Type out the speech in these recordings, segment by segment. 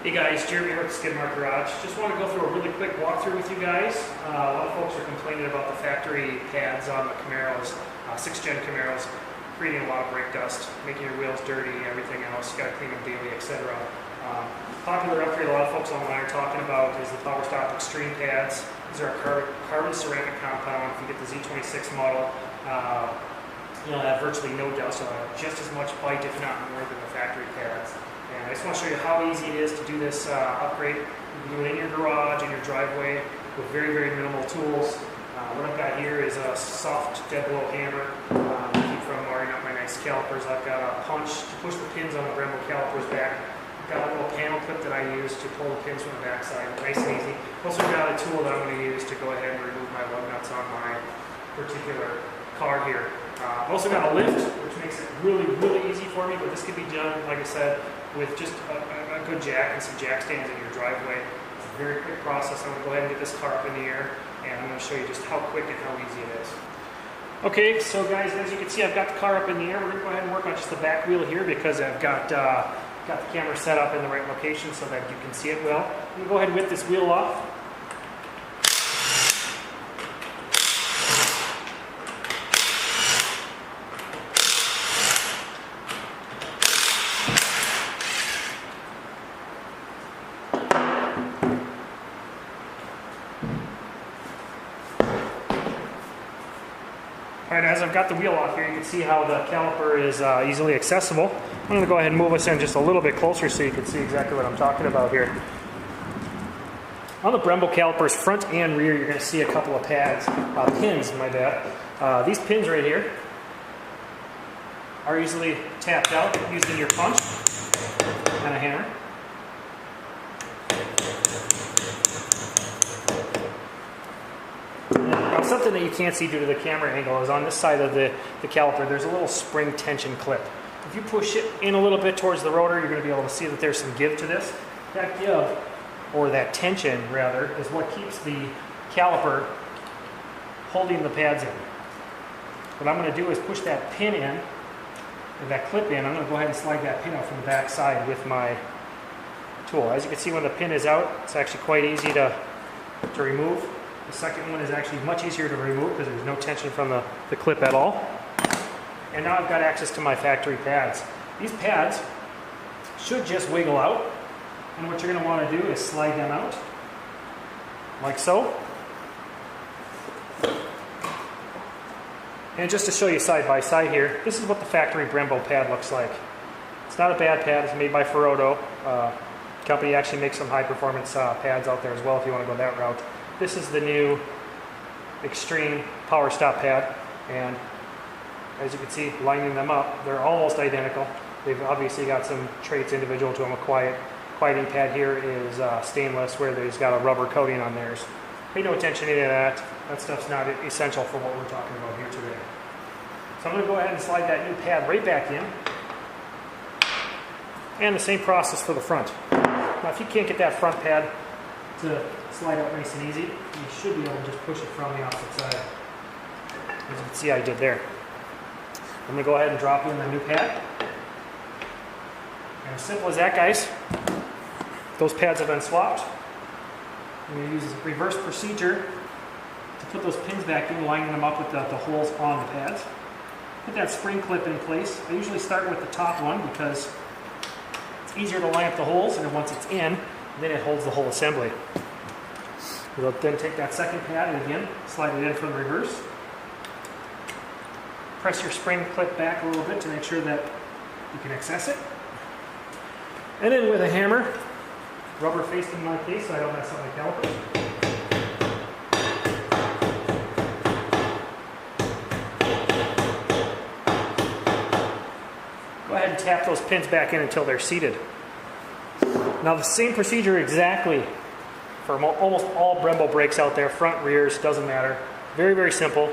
Hey guys, Jeremy here at the Skid Mark Garage. Just want to go through a really quick walkthrough with you guys. A lot of folks are complaining about the factory pads on the Camaros, 6th gen Camaros, creating a lot of brake dust, making your wheels dirty, everything else. You got to clean them daily, etc. Popular upgrade a lot of folks online are talking about is the Powerstop Extreme pads. These are a carbon ceramic compound. If you get the Z26 model, you'll have virtually no dust. You'll have just as much bite, if not more, than the factory pads. And I just want to show you how easy it is to do this upgrade. You can do it in your garage, in your driveway, with very, very minimal tools. What I've got here is a soft dead blow hammer to keep from marring up my nice calipers. I've got a punch to push the pins on the Brembo calipers back. I've got a little panel clip that I use to pull the pins from the backside, nice and easy. Also got a tool that I'm going to use to go ahead and remove my lug nuts on my particular car here. I've also got a lift, which makes it really, really easy for me, but this can be done, like I said, with just a good jack and some jack stands in your driveway. It's a very quick process. I'm going to go ahead and get this car up in the air, and I'm going to show you just how quick and how easy it is. Okay, so guys, as you can see, I've got the car up in the air. We're going to go ahead and work on just the back wheel here because I've got the camera set up in the right location so that you can see it well. I'm going to go ahead and whip this wheel off. Alright, as I've got the wheel off here, you can see how the caliper is easily accessible. I'm going to go ahead and move us in just a little bit closer so you can see exactly what I'm talking about here. On the Brembo calipers, front and rear, you're going to see a couple of pins, my bad. These pins right here are easily tapped out using your punch and a hammer. Now, something that you can't see due to the camera angle is on this side of the caliper, there's a little spring tension clip. If you push it in a little bit towards the rotor, you're going to be able to see that there's some give to this. That give, or that tension rather, is what keeps the caliper holding the pads in. What I'm going to do is push that pin in, or that clip in. I'm going to go ahead and slide that pin out from the back side with my tool. As you can see, when the pin is out, it's actually quite easy to remove. The second one is actually much easier to remove because there's no tension from the clip at all. And now I've got access to my factory pads. These pads should just wiggle out. And what you're going to want to do is slide them out, like so. And just to show you side by side here, this is what the factory Brembo pad looks like. It's not a bad pad, it's made by Ferodo. The company actually makes some high performance pads out there as well if you want to go that route. This is the new Extreme Powerstop pad, and as you can see, lining them up, they're almost identical. They've obviously got some traits individual to them. A quieting pad here is stainless, where there's got a rubber coating on theirs. Pay no attention to any of that. That stuff's not essential for what we're talking about here today. So I'm going to go ahead and slide that new pad right back in. And the same process for the front. Now, if you can't get that front pad to slide out nice and easy, you should be able to just push it from the opposite side. As you can see I did there. I'm going to go ahead and drop in the new pad. And as simple as that, guys, those pads have been swapped. I'm going to use a reverse procedure to put those pins back in, lining them up with the holes on the pads. Put that spring clip in place. I usually start with the top one because it's easier to line up the holes, and then once it's in, then it holds the whole assembly. We'll then take that second pad and again, slide it in from the reverse. Press your spring clip back a little bit to make sure that you can access it. And then with a hammer, rubber faced in my case so I don't mess up my calipers. Go ahead and tap those pins back in until they're seated. Now the same procedure exactly for almost all Brembo brakes out there, front, rears, doesn't matter. Very, very simple.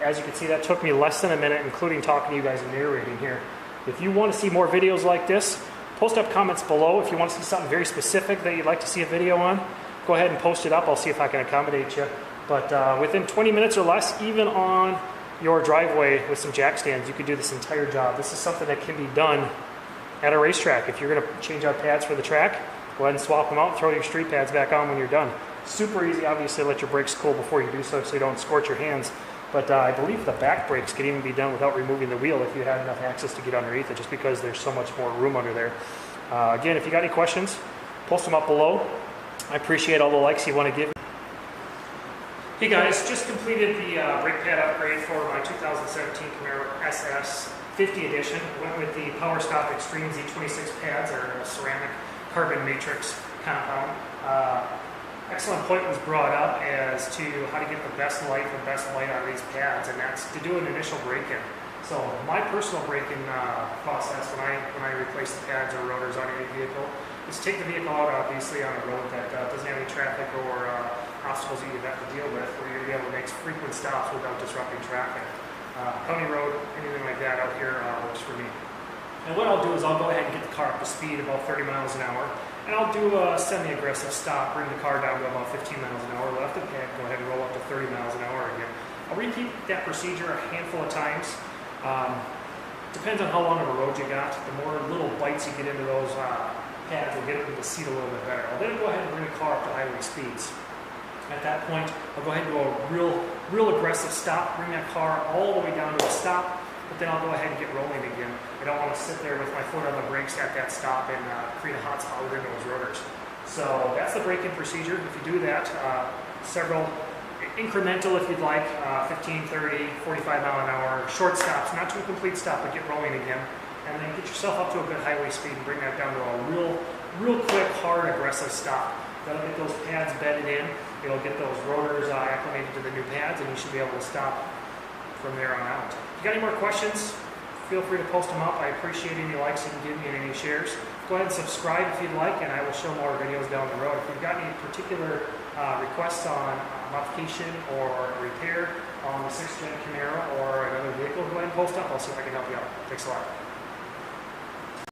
As you can see, that took me less than a minute, including talking to you guys and narrating here. If you want to see more videos like this, post up comments below. If you want to see something very specific that you'd like to see a video on, go ahead and post it up. I'll see if I can accommodate you. But within 20 minutes or less, even on your driveway with some jack stands, you could do this entire job. This is something that can be done at a racetrack. If you're going to change out pads for the track, Go ahead and swap them out, throw your street pads back on when you're done. Super easy, obviously let your brakes cool before you do so you don't scorch your hands. But I believe the back brakes can even be done without removing the wheel if you have enough access to get underneath it, just because there's so much more room under there. Again, if you got any questions, post them up below. I appreciate all the likes you want to give. Hey guys, just completed the brake pad upgrade for my 2017 Camaro SS 50 edition. Went with the Powerstop Extreme Z26 pads, or ceramic carbon matrix compound. Excellent point was brought up as to how to get the best light out of these pads, and that's to do an initial break-in. So my personal break-in process when I replace the pads or rotors on any vehicle is take the vehicle out, obviously, on a road that doesn't have any traffic or obstacles that you have to deal with, where you're going to be able to make frequent stops without disrupting traffic. County road, anything like that out here works for me. And what I'll do is I'll go ahead and get the car up to speed about 30 miles an hour, and I'll do a semi-aggressive stop, bring the car down to about 15 miles an hour, left and go ahead and roll up to 30 miles an hour again. I'll repeat that procedure a handful of times. Depends on how long of a road you got. The more little bites you get into those pads will get into the seat a little bit better. I'll then go ahead and bring the car up to highway speeds. At that point, I'll go ahead and do a real aggressive stop, bring that car all the way down to a stop, but then I'll go ahead and get rolling again. I don't want to sit there with my foot on the brakes at that stop and create a hot spot within those rotors. So that's the braking procedure. If you do that, several incremental if you'd like, 15, 30, 45 mile an hour, short stops, not to a complete stop, but get rolling again. And then get yourself up to a good highway speed and bring that down to a real quick, hard, aggressive stop. That'll get those pads bedded in. It'll get those rotors acclimated to the new pads, and you should be able to stop from there on out. If you got any more questions, feel free to post them up. I appreciate any likes you can give me and any shares. Go ahead and subscribe if you'd like, and I will show more videos down the road. If you've got any particular requests on modification or repair on the 6th Gen Camaro or another vehicle, go ahead and post up. I'll see if I can help you out. Thanks a lot.